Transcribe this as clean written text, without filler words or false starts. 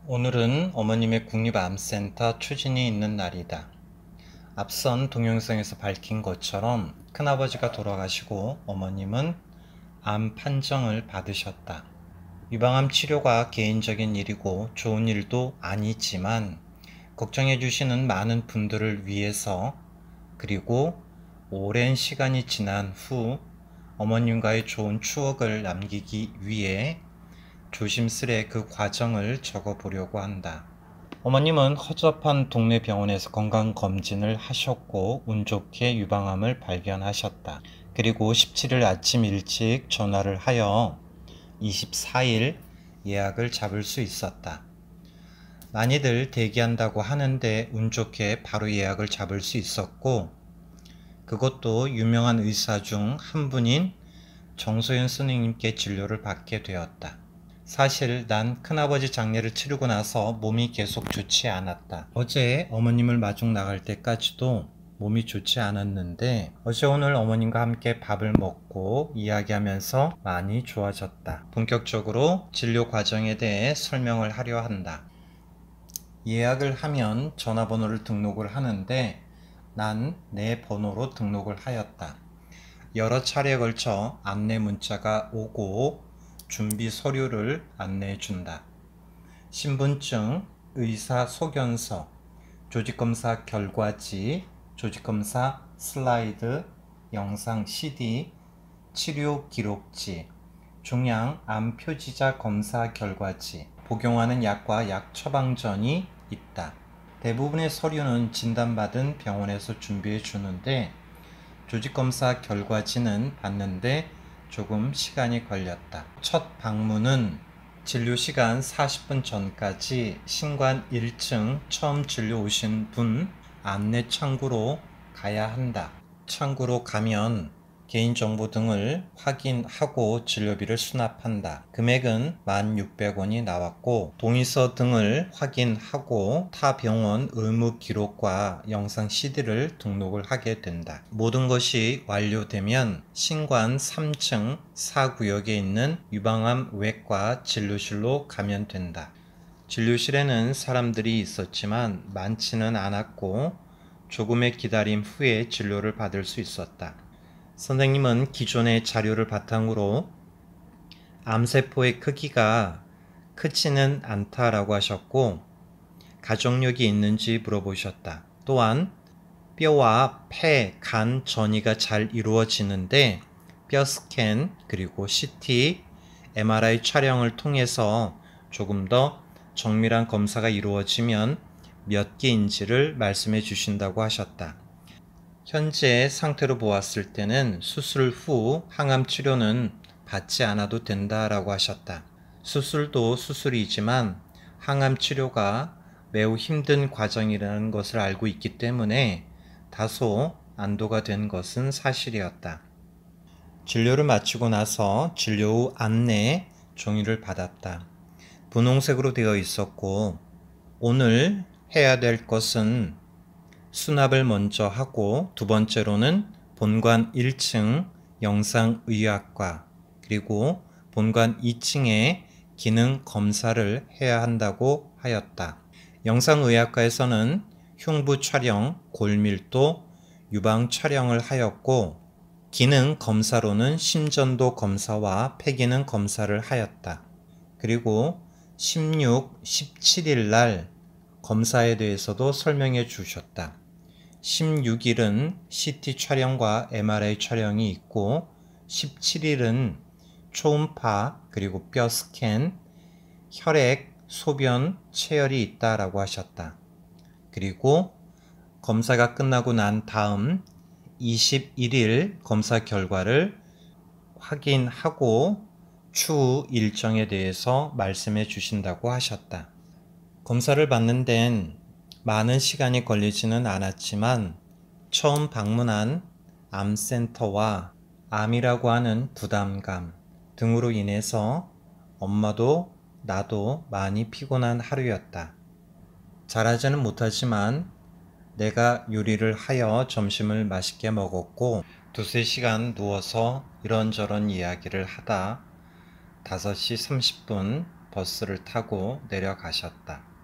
오늘은 어머님의 국립암센터 추진이 있는 날이다. 앞선 동영상에서 밝힌 것처럼 큰아버지가 돌아가시고 어머님은 암 판정을 받으셨다. 유방암 치료가 개인적인 일이고 좋은 일도 아니지만 걱정해 주시는 많은 분들을 위해서, 그리고 오랜 시간이 지난 후 어머님과의 좋은 추억을 남기기 위해 조심스레 그 과정을 적어보려고 한다. 어머님은 허접한 동네 병원에서 건강검진을 하셨고 운 좋게 유방암을 발견하셨다. 그리고 17일 아침 일찍 전화를 하여 24일 예약을 잡을 수 있었다. 많이들 대기한다고 하는데 운 좋게 바로 예약을 잡을 수 있었고, 그것도 유명한 의사 중 한 분인 정소연 선생님께 진료를 받게 되었다. 사실 난 큰아버지 장례를 치르고 나서 몸이 계속 좋지 않았다. 어제 어머님을 마중 나갈 때까지도 몸이 좋지 않았는데 어제 오늘 어머님과 함께 밥을 먹고 이야기하면서 많이 좋아졌다. 본격적으로 진료 과정에 대해 설명을 하려 한다. 예약을 하면 전화번호를 등록을 하는데 난 내 번호로 등록을 하였다. 여러 차례에 걸쳐 안내 문자가 오고 준비 서류를 안내해 준다. 신분증, 의사 소견서, 조직검사 결과지, 조직검사 슬라이드, 영상 CD, 치료 기록지, 중량 암 표지자 검사 결과지, 복용하는 약과 약 처방전이 있다. 대부분의 서류는 진단받은 병원에서 준비해 주는데 조직검사 결과지는 받는데 조금 시간이 걸렸다. 첫 방문은 진료시간 40분 전까지 신관 1층 처음 진료 오신 분 안내 창구로 가야 한다. 창구로 가면 개인정보 등을 확인하고 진료비를 수납한다. 금액은 1,600원이 나왔고 동의서 등을 확인하고 타 병원 의무 기록과 영상 CD를 등록을 하게 된다. 모든 것이 완료되면 신관 3층 4구역에 있는 유방암 외과 진료실로 가면 된다. 진료실에는 사람들이 있었지만 많지는 않았고 조금의 기다림 후에 진료를 받을 수 있었다. 선생님은 기존의 자료를 바탕으로 암세포의 크기가 크지는 않다라고 하셨고 가족력이 있는지 물어보셨다. 또한 뼈와 폐, 간 전이가 잘 이루어지는데 뼈 스캔 그리고 CT, MRI 촬영을 통해서 조금 더 정밀한 검사가 이루어지면 몇 개인지를 말씀해 주신다고 하셨다. 현재 상태로 보았을 때는 수술 후 항암 치료는 받지 않아도 된다라고 하셨다. 수술도 수술이지만 항암 치료가 매우 힘든 과정이라는 것을 알고 있기 때문에 다소 안도가 된 것은 사실이었다. 진료를 마치고 나서 진료 후 안내 종이를 받았다. 분홍색으로 되어 있었고 오늘 해야 될 것은 수납을 먼저 하고 두 번째로는 본관 1층 영상의학과 그리고 본관 2층에 기능 검사를 해야 한다고 하였다. 영상의학과에서는 흉부 촬영, 골밀도, 유방 촬영을 하였고 기능 검사로는 심전도 검사와 폐기능 검사를 하였다. 그리고 16, 17일 날 검사에 대해서도 설명해 주셨다. 16일은 CT 촬영과 MRI 촬영이 있고 17일은 초음파 그리고 뼈 스캔, 혈액, 소변, 체열이 있다라고 하셨다. 그리고 검사가 끝나고 난 다음 21일 검사 결과를 확인하고 추후 일정에 대해서 말씀해 주신다고 하셨다. 검사를 받는 데는 많은 시간이 걸리지는 않았지만 처음 방문한 암센터와 암이라고 하는 부담감 등으로 인해서 엄마도 나도 많이 피곤한 하루였다. 잘하지는 못하지만 내가 요리를 하여 점심을 맛있게 먹었고 두세 시간 누워서 이런저런 이야기를 하다 5시 30분 버스를 타고 내려가셨다.